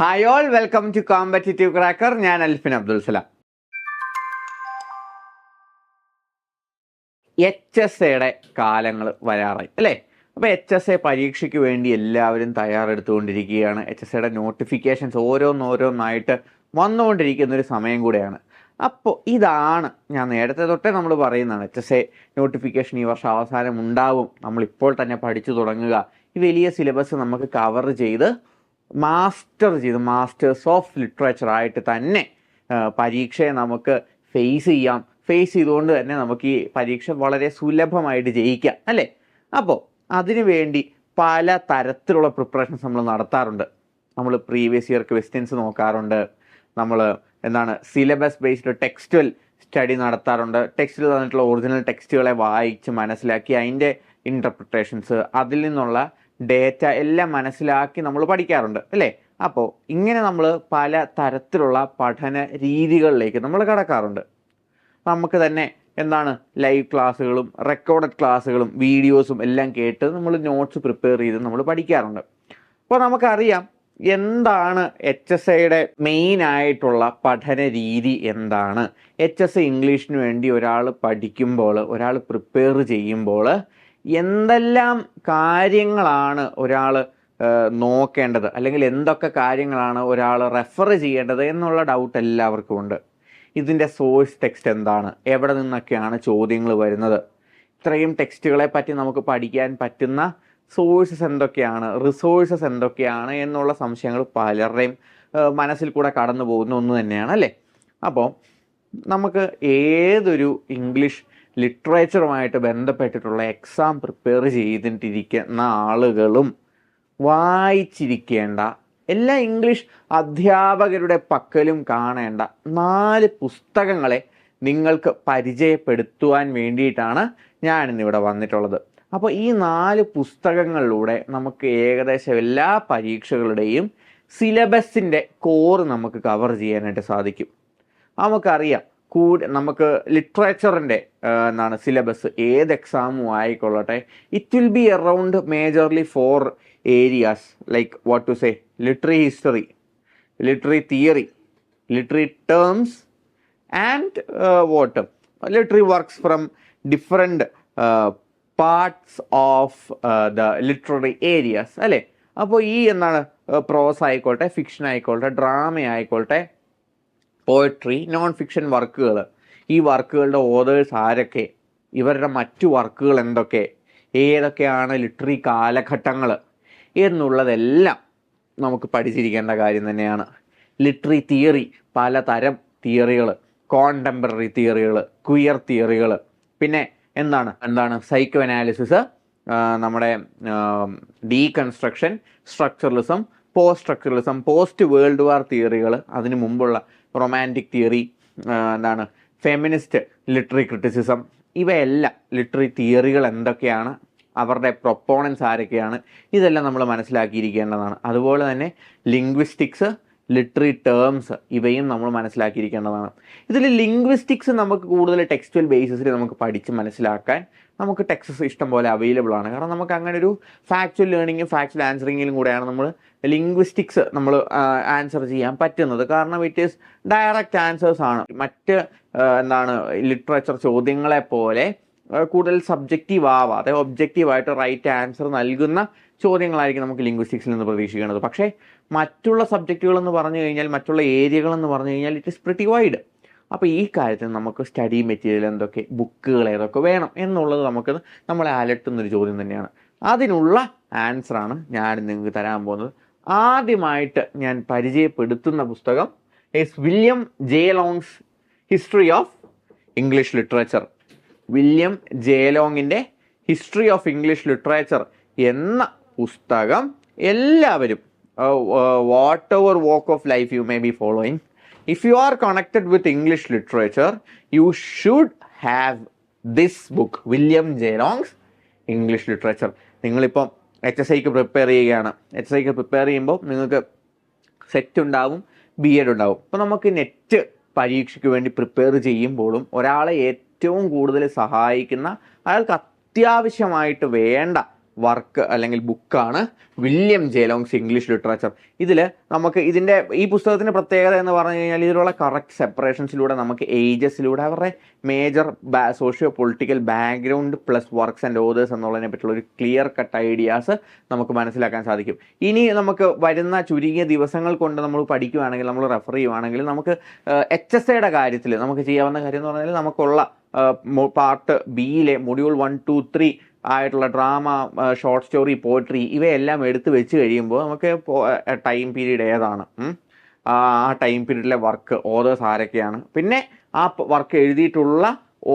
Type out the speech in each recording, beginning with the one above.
Hi all, welcome to competitive cracker. ഞാൻ അൽഫിൻ അബ്ദുൽ സലാം. HSAയുടെ കാലങ്ങൾ വരാറായി അല്ലേ? അപ്പോൾ HSA പരീക്ഷയ്ക്ക് വേണ്ടി എല്ലാവരും തയ്യാറെടുത്തുകൊണ്ടിരിക്കുകയാണ്. HSAയുടെ നോട്ടിഫിക്കേഷൻസ് ഓരോന്നായിട്ട് വന്നുകൊണ്ടിരിക്കുന്നൊരു സമയം കൂടെയാണ്. അപ്പോൾ ഇതാണ് ഞാൻ നേരത്തെ തൊട്ടേ നമ്മൾ പറയുന്നതാണ്, HSA നോട്ടിഫിക്കേഷൻ ഈ വർഷം അവസാനം ഉണ്ടാവും. നമ്മളിപ്പോൾ തന്നെ പഠിച്ചു തുടങ്ങുക. ഈ വലിയ സിലബസ് നമുക്ക് കവർ ചെയ്ത് മാസ്റ്റേഴ്സ് ഓഫ് ലിറ്ററേച്ചർ ആയിട്ട് തന്നെ പരീക്ഷയെ നമുക്ക് ഫേസ് ചെയ്തുകൊണ്ട് തന്നെ നമുക്ക് ഈ പരീക്ഷ വളരെ സുലഭമായിട്ട് ജയിക്കാം അല്ലേ? അപ്പോൾ അതിനു വേണ്ടി പല തരത്തിലുള്ള പ്രിപ്പറേഷൻസ് നമ്മൾ നടത്താറുണ്ട്. നമ്മൾ പ്രീവിയസ് ഇയർ ക്വസ്റ്റ്യൻസ് നോക്കാറുണ്ട്. നമ്മൾ സിലബസ് ബേസ്ഡ് ടെക്സ്റ്റുവൽ സ്റ്റഡി നടത്താറുണ്ട്. ടെക്സ്റ്റിൽ തന്നിട്ടുള്ള ഒറിജിനൽ ടെക്സ്റ്റുകളെ വായിച്ച് മനസ്സിലാക്കി അതിൻ്റെ ഇൻ്റർപ്രിട്ടേഷൻസ്, അതിൽ നിന്നുള്ള ഡേറ്റ എല്ലാം മനസ്സിലാക്കി നമ്മൾ പഠിക്കാറുണ്ട് അല്ലേ? അപ്പോൾ ഇങ്ങനെ നമ്മൾ പല തരത്തിലുള്ള പഠന രീതികളിലേക്ക് നമ്മൾ കടക്കാറുണ്ട്. നമുക്ക് തന്നെ ലൈവ് ക്ലാസ്സുകളും റെക്കോർഡഡ് ക്ലാസ്സുകളും വീഡിയോസും എല്ലാം കേട്ട് നമ്മൾ നോട്ട്സ് പ്രിപ്പയർ ചെയ്ത് നമ്മൾ പഠിക്കാറുണ്ട്. അപ്പോൾ നമുക്കറിയാം എന്താണ് HSAയുടെ മെയിൻ ആയിട്ടുള്ള പഠന രീതി എന്താണ്. HSA ഇംഗ്ലീഷിന് വേണ്ടി ഒരാൾ പഠിക്കുമ്പോൾ, ഒരാൾ പ്രിപ്പയർ ചെയ്യുമ്പോൾ എന്തെല്ലാം കാര്യങ്ങളാണ് ഒരാൾ നോക്കേണ്ടത്, അല്ലെങ്കിൽ എന്തൊക്കെ കാര്യങ്ങളാണ് ഒരാൾ റെഫർ ചെയ്യേണ്ടത് എന്നുള്ള ഡൗട്ട് എല്ലാവർക്കും ഉണ്ട്. ഇതിൻ്റെ സോഴ്സ് ടെക്സ്റ്റ് എന്താണ്, എവിടെ നിന്നൊക്കെയാണ് ചോദ്യങ്ങൾ വരുന്നത്, ഇത്രയും ടെക്സ്റ്റുകളെ പറ്റി നമുക്ക് പഠിക്കാൻ പറ്റുന്ന സോഴ്സസ് എന്തൊക്കെയാണ്, റിസോഴ്സസ് എന്തൊക്കെയാണ് എന്നുള്ള സംശയങ്ങൾ പലരുടെയും മനസ്സിൽ കൂടെ കടന്നു പോകുന്ന ഒന്ന് തന്നെയാണ് അല്ലേ? അപ്പോൾ നമുക്ക് ഏതൊരു ഇംഗ്ലീഷ് ലിറ്ററേച്ചറുമായിട്ട് ബന്ധപ്പെട്ടിട്ടുള്ള എക്സാം പ്രിപ്പയർ ചെയ്തിട്ടിരിക്കുന്ന ആളുകളും വായിച്ചിരിക്കേണ്ട, എല്ലാ ഇംഗ്ലീഷ് അധ്യാപകരുടെ പക്കലും കാണേണ്ട 4 പുസ്തകങ്ങളെ നിങ്ങൾക്ക് പരിചയപ്പെടുത്തുവാൻ വേണ്ടിയിട്ടാണ് ഞാനിന്നിവിടെ വന്നിട്ടുള്ളത്. അപ്പോൾ ഈ 4 പുസ്തകങ്ങളിലൂടെ നമുക്ക് ഏകദേശം എല്ലാ പരീക്ഷകളുടെയും സിലബസിൻ്റെ കോർ നമുക്ക് കവർ ചെയ്യാനായിട്ട് സാധിക്കും. നമുക്കറിയാം നമുക്ക് ലിറ്ററേച്ചറിൻ്റെ സിലബസ് ഏത് എക്സാമും ആയിക്കൊള്ളട്ടെ, it will be around majorly 4 areas like what to say, literary history, literary theory, literary terms and literary works from different parts of the literary areas അല്ലേ? അപ്പോൾ ഈ പ്രോസ് ആയിക്കോട്ടെ, ഫിക്ഷൻ ആയിക്കോട്ടെ, ഡ്രാമ ആയിക്കോട്ടെ, പോയട്രി, നോൺ ഫിക്ഷൻ വർക്കുകൾ, ഈ വർക്കുകളുടെ authors ആരൊക്കെ, ഇവരുടെ മറ്റു വർക്കുകൾ എന്തൊക്കെ, ഏതൊക്കെയാണ് ലിറ്റററി കാലഘട്ടങ്ങൾ എന്നുള്ളതെല്ലാം നമുക്ക് പഠിച്ചിരിക്കേണ്ട കാര്യം തന്നെയാണ്. ലിറ്റററി തിയറി, പലതരം തിയറികൾ, കോണ്ടംപററി തിയറികൾ, ക്വിയർ തിയറികൾ, പിന്നെ സൈക്കോ അനാലിസിസ്, നമ്മുടെ deconstruction, structuralism, post structuralism, post world war തിയറികൾ, അതിനു മുമ്പുള്ള romantic theory, feminist literary criticism, ഇവയെല്ലാം ലിറ്റററി തിയറികൾ എന്തൊക്കെയാണ്, അവരുടെ പ്രൊപ്പോണൻസ് ആരൊക്കെയാണ്, ഇതെല്ലാം നമ്മൾ മനസ്സിലാക്കിയിരിക്കേണ്ടതാണ്. അതുപോലെ തന്നെ ലിംഗ്വിസ്റ്റിക്സ്, ലിറ്റററി ടേംസ്, ഇവയും നമ്മൾ മനസ്സിലാക്കിയിരിക്കേണ്ടതാണ്. ഇതിൽ ലിംഗ്വിസ്റ്റിക്സ് നമുക്ക് കൂടുതൽ ടെക്സ്റ്റുവൽ ബേസിസിൽ നമുക്ക് പഠിച്ച് മനസ്സിലാക്കാൻ നമുക്ക് ടെക്സ്റ്റസ് ഇഷ്ടം പോലെ അവൈലബിൾ ആണ്. കാരണം നമുക്ക് അങ്ങനെ ഒരു ഫാക്ച്വൽ ലേണിങ്ങും ഫാക്ച്വൽ ആൻസറിങ്ങിലും കൂടെയാണ് നമ്മൾ ലിംഗ്വിസ്റ്റിക്സ് നമ്മൾ ആൻസർ ചെയ്യാൻ പറ്റുന്നത്. കാരണം ഇറ്റ് ഈസ് ഡയറക്റ്റ് ആൻസേഴ്സ് ആണ്. മറ്റ് ലിറ്ററേച്ചർ ചോദ്യങ്ങളെ പോലെ കൂടുതൽ സബ്ജക്റ്റീവ് ആവാതെ ഒബ്ജക്റ്റീവായിട്ട് റൈറ്റ് ആൻസർ നൽകുന്ന ചോദ്യങ്ങളായിരിക്കും നമുക്ക് ലിംഗ്വിസ്റ്റിക്സിൽ നിന്ന് പ്രതീക്ഷിക്കുന്നത്. പക്ഷേ മറ്റുള്ള സബ്ജക്റ്റുകളെന്ന് പറഞ്ഞു കഴിഞ്ഞാൽ, മറ്റുള്ള ഏരിയകളെന്ന് പറഞ്ഞു കഴിഞ്ഞാൽ ഇറ്റ് ഈസ് പ്രിറ്റി വൈഡ്. അപ്പോൾ ഈ കാര്യത്തിൽ നമുക്ക് സ്റ്റഡി മെറ്റീരിയൽ എന്തൊക്കെ, ബുക്കുകൾ ഏതൊക്കെ വേണം എന്നുള്ളത് നമ്മളെ അലട്ടുന്നൊരു ചോദ്യം തന്നെയാണ്. അതിനുള്ള ആൻസറാണ് ഞാൻ നിങ്ങൾക്ക് തരാൻ പോകുന്നത്. ആദ്യമായിട്ട് ഞാൻ പരിചയപ്പെടുത്തുന്ന പുസ്തകം is William J Long's history of English literature. William J ലോങ്ങിൻ്റെ ഹിസ്റ്ററി ഓഫ് ഇംഗ്ലീഷ് ലിറ്ററേച്ചർ എന്ന പുസ്തകം എല്ലാവരും, whatever walk of life you may be following, if you are connected with English literature, you should have this book, William J. Long's English Literature. നിങ്ങളിപ്പം HSIക്ക് prepare ചെയ്യുകയാണ്. HSIക്ക് prepare ചെയ്യുമ്പോൾ നിങ്ങൾക്ക് set ഉണ്ടാവും, BEd ഉണ്ടാവും. അപ്പോൾ നമുക്ക് നെറ്റ് പരീക്ഷയ്ക്ക് വേണ്ടി പ്രിപ്പയർ ചെയ്യുമ്പോഴും ഒരാളെ ഏറ്റവും കൂടുതൽ സഹായിക്കുന്ന, അയാൾക്ക് അത്യാവശ്യമായിട്ട് വേണ്ട വർക്ക് അല്ലെങ്കിൽ ബുക്കാണ് William J longs English literature. ഇതിൽ നമുക്ക് ഈ പുസ്തകത്തിൻ്റെ പ്രത്യേകത എന്ന് പറഞ്ഞു കഴിഞ്ഞാൽ ഇതിലുള്ള കറക്റ്റ് സെപ്പറേഷൻസിലൂടെ നമുക്ക് ഏജസിലൂടെ അവരുടെ major socio political background plus works and authors എന്നുള്ളതിനെ പറ്റിയുള്ള ഒരു ക്ലിയർ കട്ട് ഐഡിയാസ് നമുക്ക് മനസ്സിലാക്കാൻ സാധിക്കും. ഇനി നമുക്ക് വരുന്ന ചുരുങ്ങിയ ദിവസങ്ങൾ കൊണ്ട് നമ്മൾ പഠിക്കുകയാണെങ്കിൽ, നമ്മൾ റെഫർ ചെയ്യുവാണെങ്കിൽ, നമുക്ക് HSAയുടെ കാര്യത്തിൽ നമുക്ക് ചെയ്യാവുന്ന കാര്യം എന്ന് പറഞ്ഞാൽ നമുക്കുള്ള പാർട്ട് ബിയിലെ മൊഡ്യൂൾ 1, 2, 3 ആയിട്ടുള്ള ഡ്രാമ, ഷോർട്ട് സ്റ്റോറി, പോയട്രി ഇവയെല്ലാം എടുത്ത് വെച്ച് കഴിയുമ്പോൾ നമുക്ക് ടൈം പീരീഡ് ഏതാണ്, ആ ടൈം പീരീഡിലെ വർക്ക്, ഓതേഴ്സ് ആരൊക്കെയാണ്, പിന്നെ ആ വർക്ക് എഴുതിയിട്ടുള്ള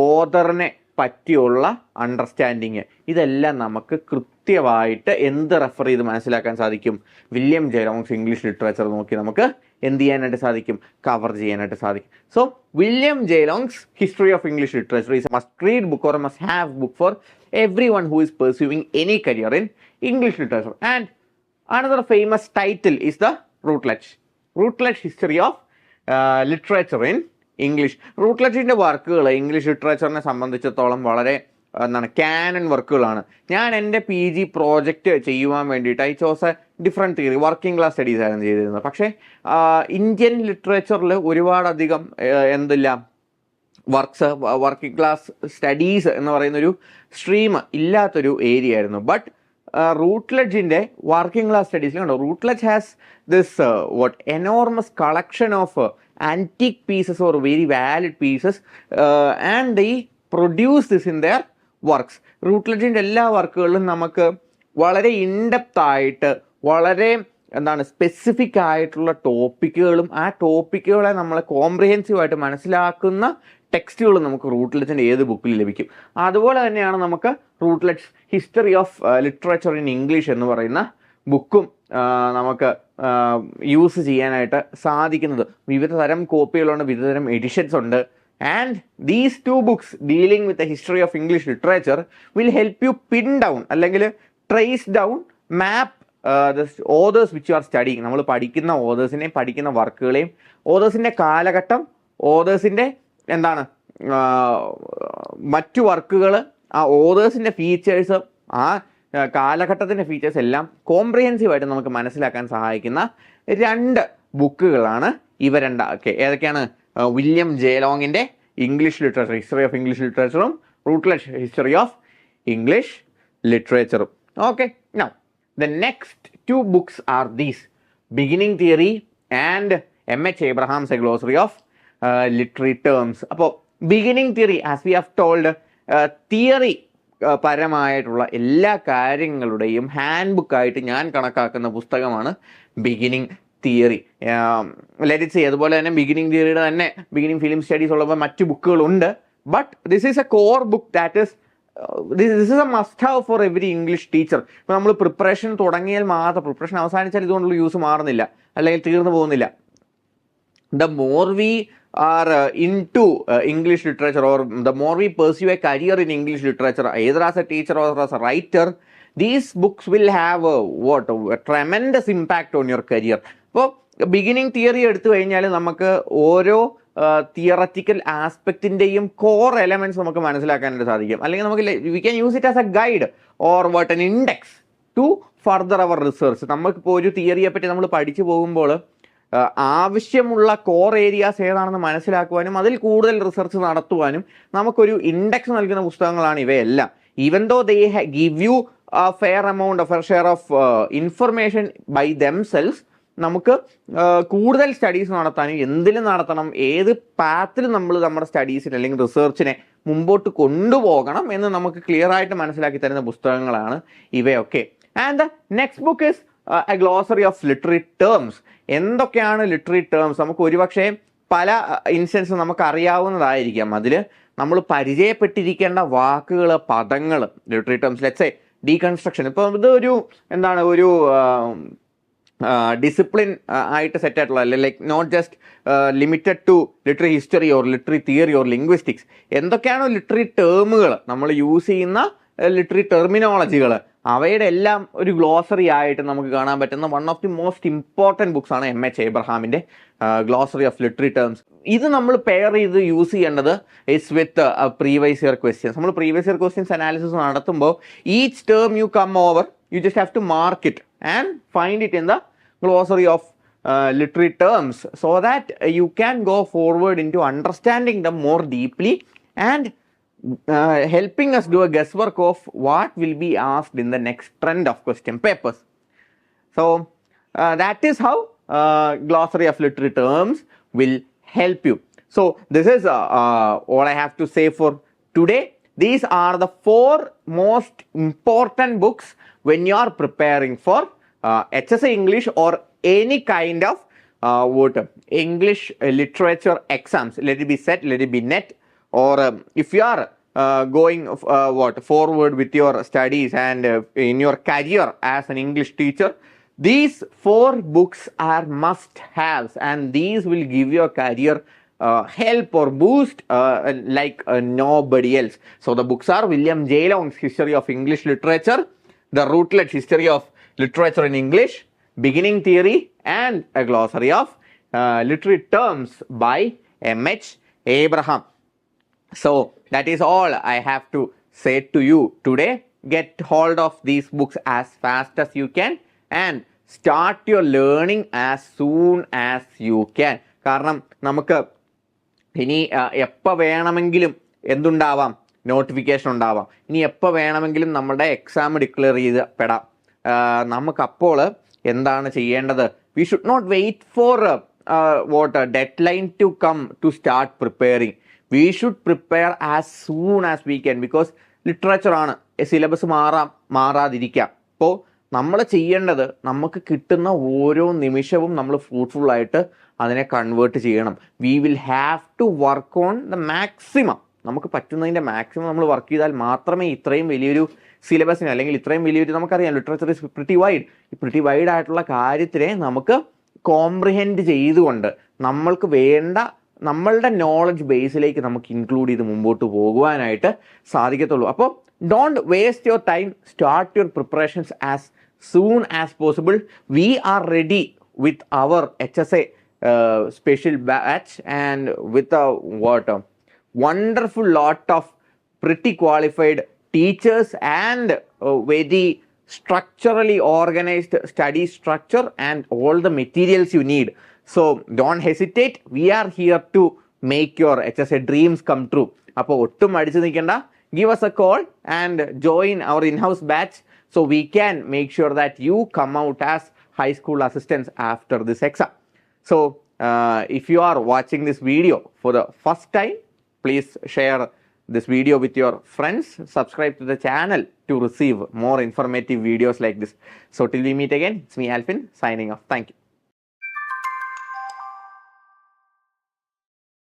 ഓതറിനെ പറ്റിയുള്ള അണ്ടർസ്റ്റാൻഡിങ്, ഇതെല്ലാം നമുക്ക് കൃത്യമായിട്ട് എന്ത് റെഫർ ചെയ്ത് മനസ്സിലാക്കാൻ സാധിക്കും? William J longs English literature നോക്കി നമുക്ക് എന്ത് ചെയ്യാനായിട്ട് സാധിക്കും? കവർ ചെയ്യാനായിട്ട് സാധിക്കും. So William J Long's history of English literature is A must read book or must have book for everyone who is pursuing any career in English literature. And another famous title is the Routledge History of Literature in English. റൂട്ട്ലെഡ്ജിൻ്റെ വർക്കുകൾ English ലിറ്ററേച്ചറിനെ സംബന്ധിച്ചിടത്തോളം വളരെ Canon വർക്കുകളാണ്. ഞാൻ എൻ്റെ PG project ചെയ്യുവാൻ വേണ്ടിയിട്ട് I chose A different theory, working class studies ആയിരുന്നു ചെയ്തിരുന്നത്. പക്ഷേ ഇന്ത്യൻ ലിറ്ററേച്ചറിൽ ഒരുപാടധികം വർക്കിംഗ് ക്ലാസ് സ്റ്റഡീസ് എന്ന് പറയുന്നൊരു സ്ട്രീം ഇല്ലാത്തൊരു ഏരിയ ആയിരുന്നു. ബട്ട് റൂട്ട്ലെഡ്ജിൻ്റെ വർക്കിംഗ് ക്ലാസ് സ്റ്റഡീസിൽ കണ്ടോ, Routledge has this enormous collection of antique pieces or very valid pieces and they produce this in their works. റൂട്ട്ലെഡ്ജിൻ്റെ എല്ലാ വർക്കുകളിലും നമുക്ക് വളരെ ഇൻഡെപ്ത് ആയിട്ട്, വളരെ സ്പെസിഫിക് ആയിട്ടുള്ള ടോപ്പിക്കുകളും ആ ടോപ്പിക്കുകളെ നമ്മൾ കോംപ്രിഹെൻസീവായിട്ട് മനസ്സിലാക്കുന്ന ടെക്സ്റ്റുകളും നമുക്ക് റൂട്ട്ലെഡ്ജിൻ്റെ ഏത് ബുക്കിൽ ലഭിക്കും. അതുപോലെ തന്നെയാണ് നമുക്ക് Routledge history of literature in English എന്ന് പറയുന്ന ബുക്കും നമുക്ക് യൂസ് ചെയ്യാനായിട്ട് സാധിക്കുന്നത്. വിവിധ തരം കോപ്പികളുണ്ട്, വിവിധ തരം എഡിഷൻസ് ഉണ്ട്. And these 2 books dealing with the history of English literature will help you pin down അല്ലെങ്കിൽ trace down, map authors which you are studying. നമ്മൾ പഠിക്കുന്ന ഓതേഴ്സിനെയും പഠിക്കുന്ന വർക്കുകളെയും ഓതേഴ്സിൻ്റെ കാലഘട്ടം, ഓതേഴ്സിൻ്റെ മറ്റു വർക്കുകൾ, ആ ഓതേഴ്സിൻ്റെ ഫീച്ചേഴ്സ്, ആ കാലഘട്ടത്തിൻ്റെ ഫീച്ചേഴ്സ് എല്ലാം കോംപ്രിഹെൻസീവായിട്ട് നമുക്ക് മനസ്സിലാക്കാൻ സഹായിക്കുന്ന 2 ബുക്കുകളാണ് ഇവ ഏതൊക്കെയാണ്? വില്യം ജെ ലോങ്ങിൻ്റെ English literature, history of English ലിറ്ററേച്ചറും റൂട്ട്ലെഡ്ജ് ഹിസ്റ്ററി ഓഫ് ഇംഗ്ലീഷ് ലിറ്ററേച്ചറും. Okay, now the next 2 books are these: Beginning Theory and M.H. Abraham's A Glossary of Literary Terms. അപ്പോൾ beginning theory, as we have told, theory പരമായിട്ടുള്ള എല്ലാ കാര്യങ്ങളുടെയും hand ബുക്കായിട്ട് ഞാൻ കണക്കാക്കുന്ന പുസ്തകമാണ് beginning theory. Let see, അതുപോലെ തന്നെ ബിഗിനിങ് തിയറിയുടെ തന്നെ ബിഗിനിങ് ഫിലിം സ്റ്റഡീസ് ഉള്ളപ്പോൾ മറ്റു ബുക്കുകളുണ്ട്. But this is a core book that is this is a must have for every English teacher. ഇപ്പോൾ നമ്മൾ പ്രിപ്പറേഷൻ തുടങ്ങിയാൽ മാത്രം, പ്രിപ്പറേഷൻ അവസാനിച്ചാൽ ഇതുകൊണ്ടുള്ള യൂസ് മാറുന്നില്ല അല്ലെങ്കിൽ തീർന്നു പോകുന്നില്ല. The more we are into English literature, or the more we pursue a career in English literature, either as a teacher or as a writer, these books will have a tremendous impact on your career. അപ്പോൾ beginning theory എടുത്തു കഴിഞ്ഞാൽ നമുക്ക് ഓരോ theoretical ആസ്പെക്റ്റിൻ്റെയും core elements നമുക്ക് മനസ്സിലാക്കാനായിട്ട് സാധിക്കും. അല്ലെങ്കിൽ നമുക്ക് we can use it as a guide or what an index to further our research. നമുക്കിപ്പോൾ ഒരു തിയറിയെ പറ്റി നമ്മൾ പഠിച്ചു പോകുമ്പോൾ ആവശ്യമുള്ള കോർ ഏരിയാസ് ഏതാണെന്ന് മനസ്സിലാക്കുവാനും അതിൽ കൂടുതൽ റിസർച്ച് നടത്തുവാനും നമുക്കൊരു ഇൻഡെക്സ് നൽകുന്ന പുസ്തകങ്ങളാണ് ഇവയെല്ലാം. Even though they give you fair amount, fair share of information by themselves, നമുക്ക് കൂടുതൽ സ്റ്റഡീസ് നടത്താനും എന്തിലും നടത്തണം, ഏത് പാത്തിൽ നമ്മൾ നമ്മുടെ സ്റ്റഡീസിനെ അല്ലെങ്കിൽ റിസർച്ചിനെ മുമ്പോട്ട് കൊണ്ടുപോകണം എന്ന് നമുക്ക് ക്ലിയർ ആയിട്ട് മനസ്സിലാക്കി തരുന്ന പുസ്തകങ്ങളാണ് ഇവയൊക്കെ. And the next book is A glossary of literary terms. എന്തൊക്കെയാണ് ലിറ്റററി ടേംസ്? നമുക്ക് ഒരുപക്ഷെ പല ഇൻസ്റ്റൻസ് നമുക്ക് അറിയാവുന്നതായിരിക്കാം. അതിൽ നമ്മൾ പരിചയപ്പെട്ടിരിക്കേണ്ട വാക്കുകൾ, പദങ്ങൾ, literary terms. Let's say deconstruction. ഇപ്പോൾ ഇത് ഒരു ഒരു ഡിസിപ്ലിൻ ആയിട്ട് സെറ്റ് ആയിട്ടുള്ള, like not just limited to literary history or literary theory or linguistics. എന്തൊക്കെയാണോ ലിറ്റററി ടേമുകൾ, നമ്മൾ യൂസ് ചെയ്യുന്ന ലിറ്റററി ടെർമിനോളജികൾ, അവയുടെ എല്ലാം ഒരു ഗ്ലോസറി ആയിട്ട് നമുക്ക് കാണാൻ പറ്റുന്ന one of the most important books ആണ് MH ഏബ്രഹാമിൻ്റെ ഗ്ലോസറി ഓഫ് ലിറ്ററി ടേംസ്. ഇത് നമ്മൾ പെയർ ചെയ്ത് യൂസ് ചെയ്യേണ്ടത് is with previous year questions. നമ്മൾ പ്രീവിയസ് ഇയർ ക്വസ്റ്റ്യൻസ് അനാലിസിസ് നടത്തുമ്പോൾ each term you come over you just have to mark it and find it in the glossary of literary terms so that you can go forward into understanding them more deeply and helping us do a guesswork of what will be asked in the next trend of question papers. So that is how glossary of literary terms will help you. So this is all I have to say for today. These are the 4 most important books when you are preparing for HSA English or any kind of English literature exams. Let it be SET, let it be NET, or if you are going forward with your studies and in your career as an English teacher, these 4 books are must-haves, and these will give your career help or boost like nobody else. So the books are William J. Long's History of English Literature, The Routledge History of Literature in English, Beginning Theory, and a glossary of literary terms by MH Abraham. So that is all I have to say to you today. Get hold of these books as fast as you can and start your learning as soon as you can. കാരണം നമുക്ക് ഇനി എപ്പോൾ വേണമെങ്കിലും എന്തുണ്ടാവാം, notification ഉണ്ടാവാം. ഇനി എപ്പോൾ വേണമെങ്കിലും നമ്മുടെ എക്സാം ഡിക്ലെയർ ചെയ്ത് പെടാം. നമുക്കപ്പോൾ എന്താണ് ചെയ്യേണ്ടത്? We should not wait for deadline to come to start preparing. We should prepare as soon as we can. Because ലിറ്ററേച്ചറാണ്, സിലബസ് മാറാതിരിക്കാം. അപ്പോൾ നമ്മൾ ചെയ്യേണ്ടത് നമുക്ക് കിട്ടുന്ന ഓരോ നിമിഷവും നമ്മൾ ഫ്രൂട്ട്ഫുള്ളായിട്ട് അതിനെ കൺവേർട്ട് ചെയ്യണം. We will have to work on the maximum. നമുക്ക് പറ്റുന്നതിൻ്റെ മാക്സിമം നമ്മൾ വർക്ക് ചെയ്താൽ മാത്രമേ ഇത്രയും വലിയൊരു സിലബസിന് അല്ലെങ്കിൽ ഇത്രയും വലിയൊരു, നമുക്കറിയാം ലിറ്ററേച്ചർ ഇസ് പ്രിറ്റി വൈഡ് ആയിട്ടുള്ള കാര്യത്തിനെ നമുക്ക് കോംപ്രിഹെൻഡ് ചെയ്തുകൊണ്ട് നമ്മൾക്ക് വേണ്ട നമ്മളുടെ നോളജ് ബേസിലേക്ക് നമുക്ക് ഇൻക്ലൂഡ് ചെയ്ത് മുമ്പോട്ട് പോകുവാനായിട്ട് സാധിക്കത്തുള്ളൂ. അപ്പോൾ don't waste your time, start your preparations as soon as possible. We are ready with our HSA special batch and with a wonderful lot of pretty qualified teachers and very structurally organized study structure and all the materials you need. So don't hesitate. We are here to make your HSA dreams come true. അപ്പോൾ ഒട്ടും അടിച്ചു നിൽക്കേണ്ട. Give us a call and join our in-house batch so we can make sure that you come out as high school assistants after this exam. So if you are watching this video for the first time, please share this video with your friends. Subscribe to the channel to receive more informative videos like this. So till we meet again, it's me Alvin signing off. Thank you.